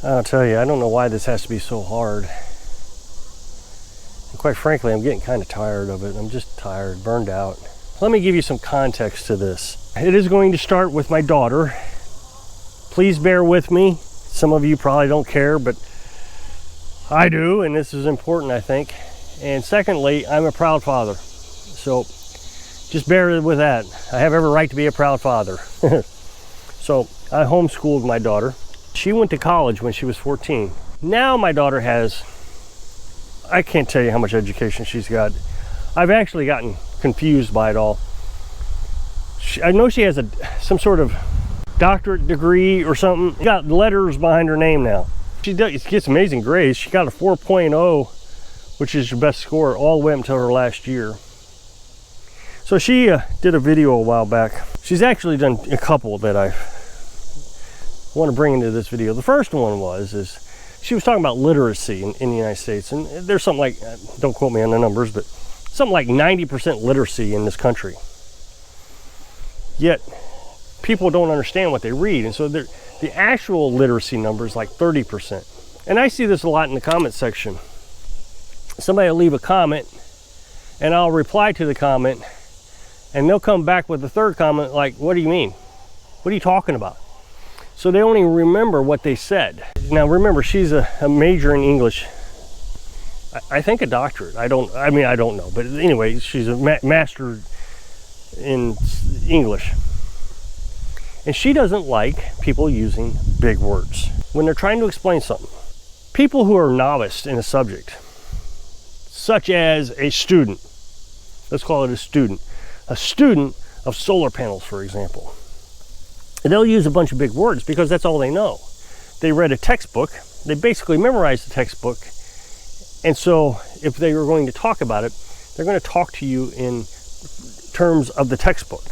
I'll tell you, I don't know why this has to be so hard. And quite frankly, I'm getting kind of tired of it. I'm just tired, burned out. Let me give you some context to this. It is going to start with my daughter. Please bear with me. Some of you probably don't care, but I do, and this is important, I think. And secondly, I'm a proud father. So just bear with that. I have every right to be a proud father. So I homeschooled my daughter. She went to college when she was 14. Now my daughter has, I can't tell you how much education she's got. I've actually gotten confused by it all. I know she has some sort of doctorate degree or something. Got letters behind her name now. She gets amazing grades. She got a 4.0, which is your best score all the way up until her last year. So she did a video a while back. She's actually done a couple that I want to bring into this video. The first one is she was talking about literacy in the United States, and there's something like, don't quote me on the numbers, but something like 90% literacy in this country. Yet people don't understand what they read, and so the actual literacy number is like 30%. And I see this a lot in the comment section. Somebody will leave a comment, and I'll reply to the comment, and they'll come back with the third comment like, what do you mean? What are you talking about? So they only remember what they said. Now remember, she's a major in English. I think a doctorate. I don't know. But anyway, she's a master in English. And she doesn't like people using big words when they're trying to explain something. People who are novice in a subject, such as a student, let's call it a student of solar panels, for example. They'll use a bunch of big words because that's all they know. They read a textbook, they basically memorized the textbook, and so if they were going to talk about it, they're going to talk to you in terms of the textbook.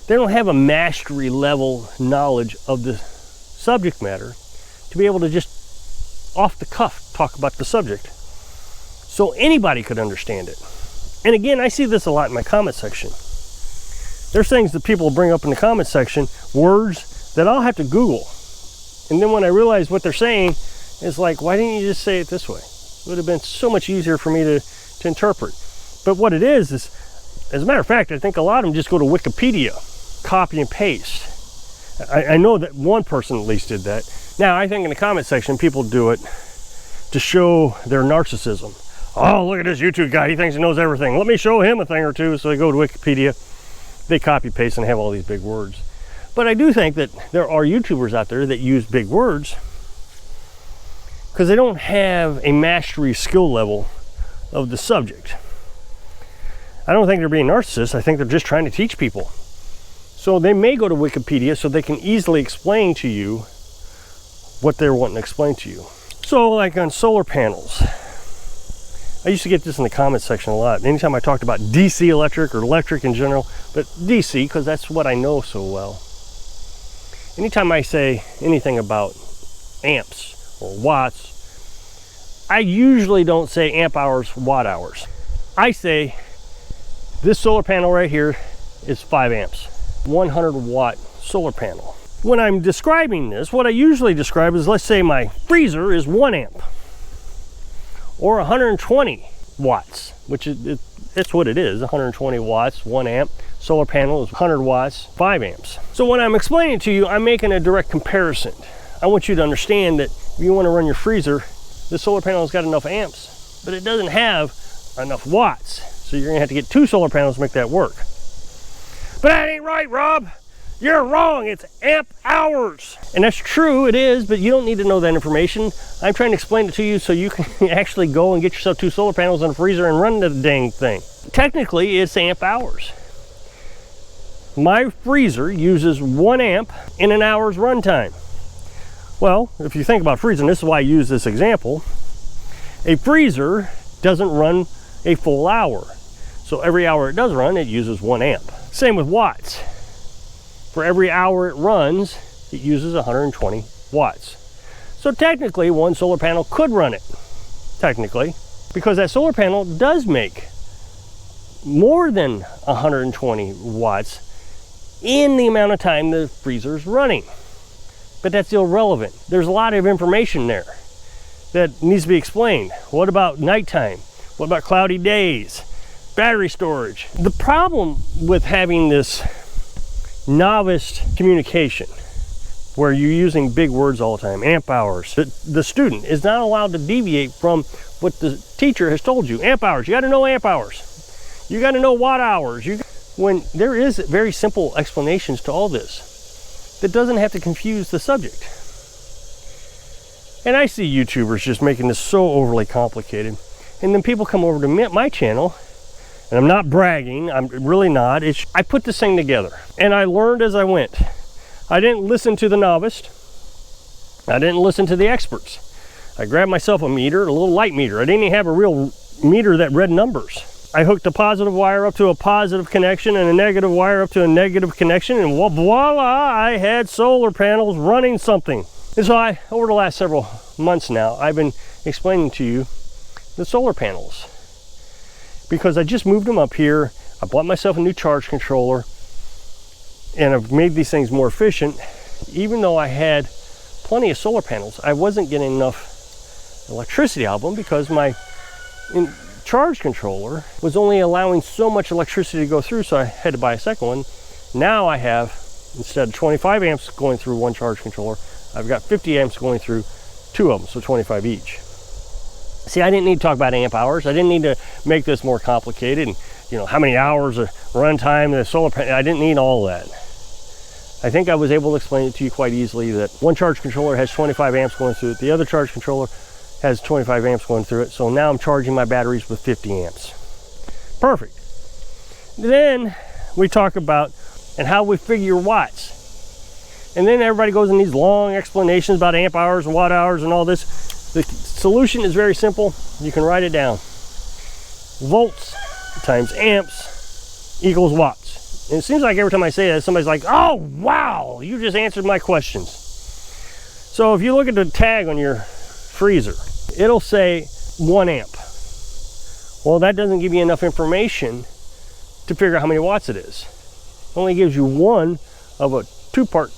They don't have a mastery level knowledge of the subject matter to be able to just off the cuff talk about the subject. So anybody could understand it. And again, I see this a lot in my comment section. There's things that people bring up in the comment section, words that I'll have to Google. And then when I realize what they're saying, it's like, why didn't you just say it this way? It would have been so much easier for me to interpret. But what it is, as a matter of fact, I think a lot of them just go to Wikipedia, copy and paste. I know that one person at least did that. Now, I think in the comment section, people do it to show their narcissism. Oh, look at this YouTube guy. He thinks he knows everything. Let me show him a thing or two. So they go to Wikipedia, they copy paste and have all these big words. But I do think that there are YouTubers out there that use big words because they don't have a mastery skill level of the subject. I don't think they're being narcissists. I think they're just trying to teach people. So they may go to Wikipedia so they can easily explain to you what they're wanting to explain to you. So like on solar panels, I used to get this in the comment section a lot. Anytime I talked about DC electric or electric in general, but DC because that's what I know so well. Anytime I say anything about amps or watts, I usually don't say amp hours, watt hours. I say this solar panel right here is 5 amps, 100 watt solar panel. When I'm describing this, what I usually describe is, let's say my freezer is 1 amp or 120 watts, which is it's what it is, 120 watts, 1 amp. Solar panel is 100 watts, 5 amps. So when I'm explaining it to you, I'm making a direct comparison. I want you to understand that if you want to run your freezer, the solar panel has got enough amps, but it doesn't have enough watts. So you're gonna have to get 2 solar panels to make that work. But that ain't right, Rob. You're wrong, it's amp hours. And that's true, it is, but you don't need to know that information. I'm trying to explain it to you so you can actually go and get yourself 2 solar panels on a freezer and run the dang thing. Technically, it's amp hours. My freezer uses 1 amp in an hour's runtime. Well, if you think about freezing, this is why I use this example. A freezer doesn't run a full hour. So every hour it does run, it uses 1 amp. Same with watts. For every hour it runs, it uses 120 watts. So technically, 1 solar panel could run it, technically, because that solar panel does make more than 120 watts in the amount of time the freezer's running. but that's irrelevant. There's a lot of information there that needs to be explained. What about nighttime? What about cloudy days? Battery storage. The problem with having this novice communication where you're using big words all the time, amp hours, the student is not allowed to deviate from what the teacher has told you. Amp hours, you got to know amp hours. You got to know watt hours. When there is very simple explanations to all this that doesn't have to confuse the subject. And I see YouTubers just making this so overly complicated. And then people come over to my channel, and I'm not bragging, I'm really not. I put this thing together, and I learned as I went. I didn't listen to the novice. I didn't listen to the experts. I grabbed myself a meter, a little light meter. I didn't even have a real meter that read numbers. I hooked a positive wire up to a positive connection and a negative wire up to a negative connection, and voila, I had solar panels running something. And so over the last several months now, I've been explaining to you the solar panels, because I just moved them up here. I bought myself a new charge controller, and I've made these things more efficient. Even though I had plenty of solar panels, I wasn't getting enough electricity out of them because my charge controller was only allowing so much electricity to go through, so I had to buy a second one. Now I have, instead of 25 amps going through one charge controller, I've got 50 amps going through two of them, so 25 each. See, I didn't need to talk about amp hours. I didn't need to make this more complicated, and how many hours of runtime the solar panel. I didn't need all of that. I think I was able to explain it to you quite easily that one charge controller has 25 amps going through it. The other charge controller has 25 amps going through it. So now I'm charging my batteries with 50 amps. Perfect. Then we talk about and how we figure watts. And then everybody goes in these long explanations about amp hours and watt hours and all this. The solution is very simple. You can write it down. Volts times amps equals watts. And it seems like every time I say that, somebody's like, oh, wow, you just answered my questions. So if you look at the tag on your freezer, it'll say 1 amp. Well, that doesn't give you enough information to figure out how many watts it is. It only gives you one of a two-part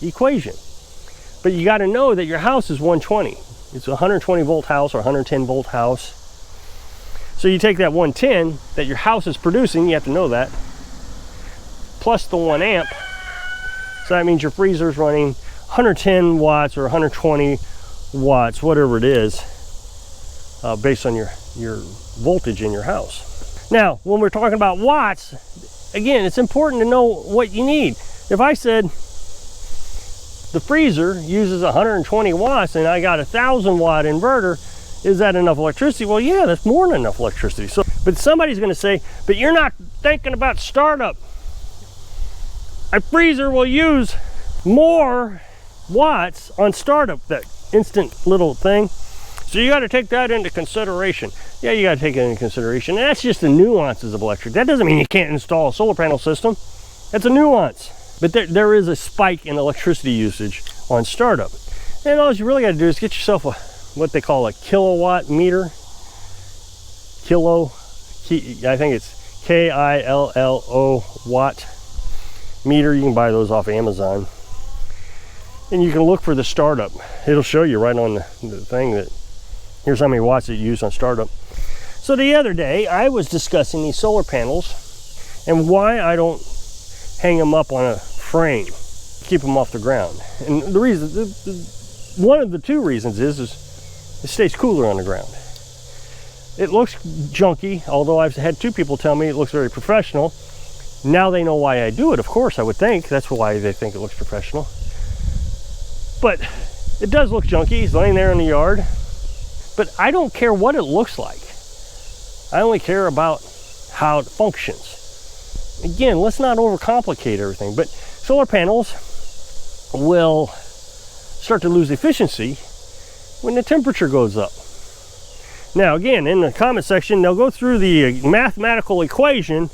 equation. But you got to know that your house is 120. It's a 120 volt house or 110 volt house. So you take that 110 that your house is producing, you have to know that, plus the 1 amp. So that means your freezer is running 110 watts or 120 watts, whatever it is, based on your voltage in your house. Now, when we're talking about watts, again, it's important to know what you need. If I said the freezer uses 120 watts and I got a 1,000 watt inverter, is that enough electricity? Well, yeah, that's more than enough electricity. So, but somebody's going to say, but you're not thinking about startup. A freezer will use more watts on startup, that instant little thing. So you got to take that into consideration. Yeah, you got to take it into consideration. And that's just the nuances of electric. That doesn't mean you can't install a solar panel system. That's a nuance. But there is a spike in electricity usage on startup. And all you really got to do is get yourself what they call a kilowatt meter. I think it's K-I-L-L-O watt meter. You can buy those off Amazon. And you can look for the startup. It'll show you right on the thing that here's how many watts it used on startup. So the other day I was discussing these solar panels and why I don't hang them up on a frame, keep them off the ground. And the reason, one of the two reasons is it stays cooler on the ground. It looks junky, although I've had two people tell me it looks very professional. Now they know why I do it, of course, I would think. That's why they think it looks professional. But it does look junky. He's laying there in the yard. But I don't care what it looks like. I only care about how it functions. Again, let's not overcomplicate everything. But solar panels will start to lose efficiency when the temperature goes up. Now, again, in the comment section, they'll go through the mathematical equation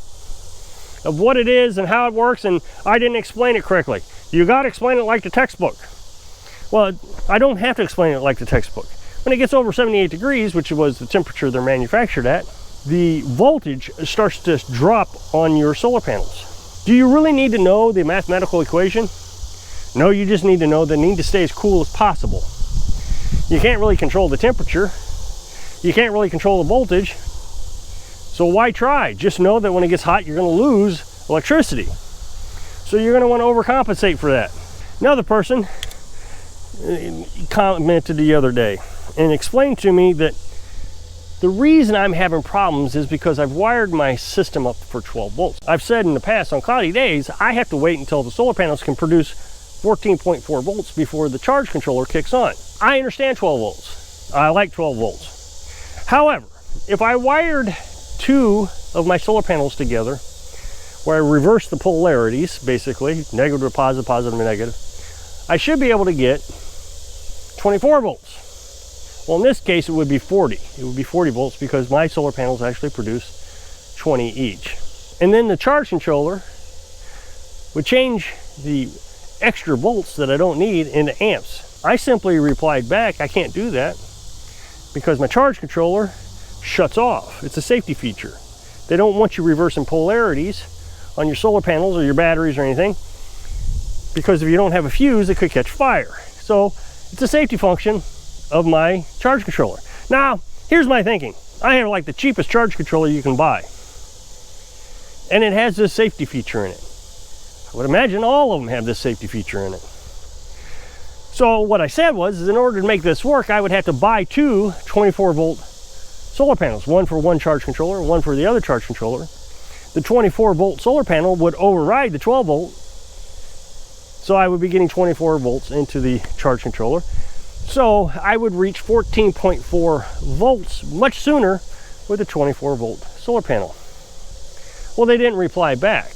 of what it is and how it works, and I didn't explain it correctly. You got to explain it like the textbook. Well, I don't have to explain it like the textbook. When it gets over 78 degrees, which was the temperature they're manufactured at, the voltage starts to drop on your solar panels. Do you really need to know the mathematical equation? No, you just need to know they need to stay as cool as possible. You can't really control the temperature. You can't really control the voltage. So why try? Just know that when it gets hot, you're going to lose electricity. So you're going to want to overcompensate for that. Another person commented the other day and explained to me that the reason I'm having problems is because I've wired my system up for 12 volts. I've said in the past, on cloudy days, I have to wait until the solar panels can produce 14.4 volts before the charge controller kicks on. I understand 12 volts. I like 12 volts. However, if I wired 2 of my solar panels together, where I reverse the polarities, basically, negative to positive, positive to negative, I should be able to get 24 volts. Well, in this case, it would be 40. It would be 40 volts because my solar panels actually produce 20 each. And then the charge controller would change the extra volts that I don't need into amps. I simply replied back, I can't do that because my charge controller shuts off. It's a safety feature. They don't want you reversing polarities on your solar panels or your batteries or anything, because if you don't have a fuse, it could catch fire. So it's a safety function of my charge controller. Now, here's my thinking. I have like the cheapest charge controller you can buy, and it has this safety feature in it. I would imagine all of them have this safety feature in it. So what I said was, is in order to make this work, I would have to buy 2 24 volt solar panels, one for one charge controller, one for the other charge controller. The 24 volt solar panel would override the 12 volt, so I would be getting 24 volts into the charge controller. So I would reach 14.4 volts much sooner with a 24 volt solar panel. Well, they didn't reply back.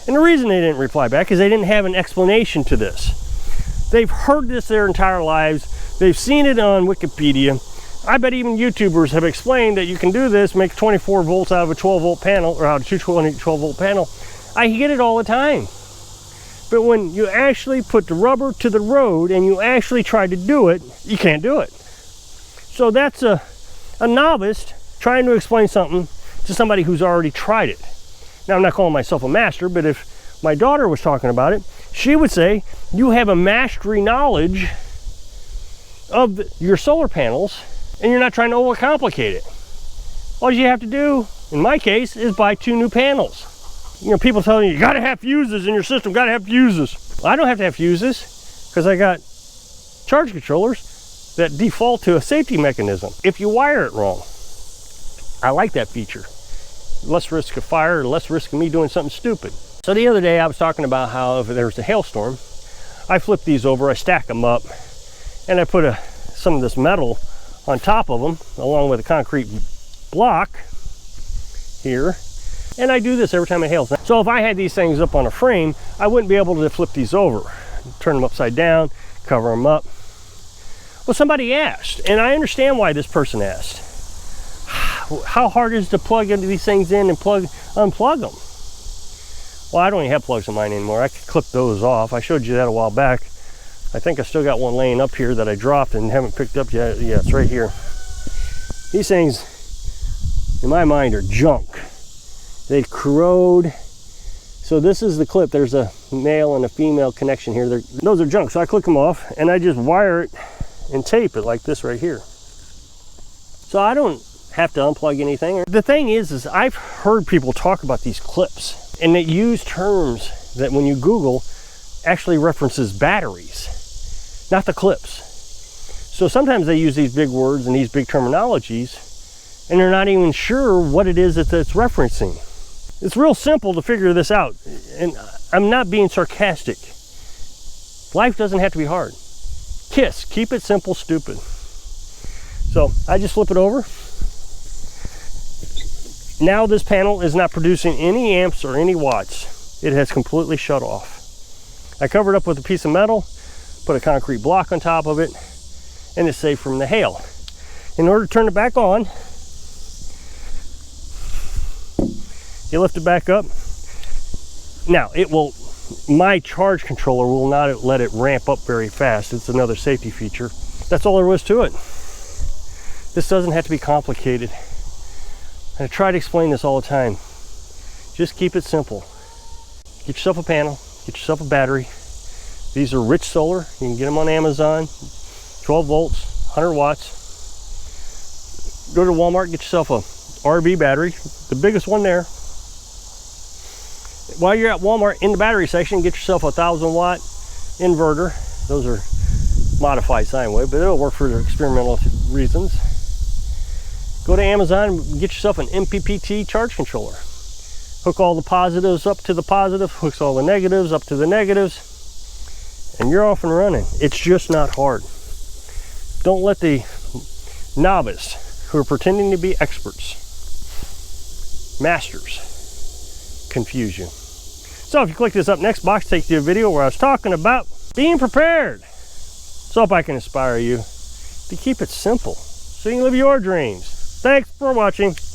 And the reason they didn't reply back is they didn't have an explanation to this. They've heard this their entire lives. They've seen it on Wikipedia. I bet even YouTubers have explained that you can do this, make 24 volts out of a 12 volt panel, or out of a 12 volt panel. I get it all the time. But when you actually put the rubber to the road and you actually try to do it, you can't do it. So that's a novice trying to explain something to somebody who's already tried it. Now, I'm not calling myself a master, but if my daughter was talking about it, she would say, you have a mastery knowledge of your solar panels and you're not trying to overcomplicate it. All you have to do, in my case, is buy 2 new panels. You know, people telling you gotta have fuses in your system, gotta have fuses. Well, I don't have to have fuses because I got charge controllers that default to a safety mechanism if you wire it wrong. I like that feature. Less risk of fire, less risk of me doing something stupid. So the other day I was talking about how if there's a hailstorm, I flip these over, I stack them up, and I put some of this metal on top of them along with a concrete block here. And I do this every time it hails. So if I had these things up on a frame, I wouldn't be able to flip these over, turn them upside down, cover them up. Well, somebody asked, and I understand why this person asked. How hard is it to plug into these things in and unplug them? Well, I don't even have plugs in mine anymore. I could clip those off. I showed you that a while back. I think I still got one laying up here that I dropped and haven't picked up yet. Yeah, it's right here. These things, in my mind, are junk. They corrode. So this is the clip. There's a male and a female connection here. Those are junk. So I click them off and I just wire it and tape it like this right here. So I don't have to unplug anything. The thing is I've heard people talk about these clips and they use terms that when you Google actually references batteries, not the clips. So sometimes they use these big words and these big terminologies and they're not even sure what it is that it's referencing. It's real simple to figure this out, and I'm not being sarcastic. Life doesn't have to be hard. KISS, keep it simple, stupid. So I just flip it over. Now this panel is not producing any amps or any watts. It has completely shut off. I covered up with a piece of metal, put a concrete block on top of it, and it's safe from the hail. In order to turn it back on, you lift it back up. Now my charge controller will not let it ramp up very fast. It's another safety feature. That's all there was to it. This doesn't have to be complicated. I try to explain this all the time. Just keep it simple. Get yourself a panel, get yourself a battery, These are rich solar. You can get them on Amazon. 12 volts, 100 watts. Go to Walmart, get yourself a RB battery, the biggest one there. While you're at Walmart, in the battery section, get yourself a 1,000 watt inverter. Those are modified sine wave, but it'll work for experimental reasons. Go to Amazon and get yourself an MPPT charge controller. Hook all the positives up to the positive, hooks all the negatives up to the negatives, and you're off and running. It's just not hard. Don't let the novice who are pretending to be experts, masters, confuse you. So if you click this up next box, takes you to a video where I was talking about being prepared. So if I can inspire you to keep it simple so you can live your dreams. Thanks for watching.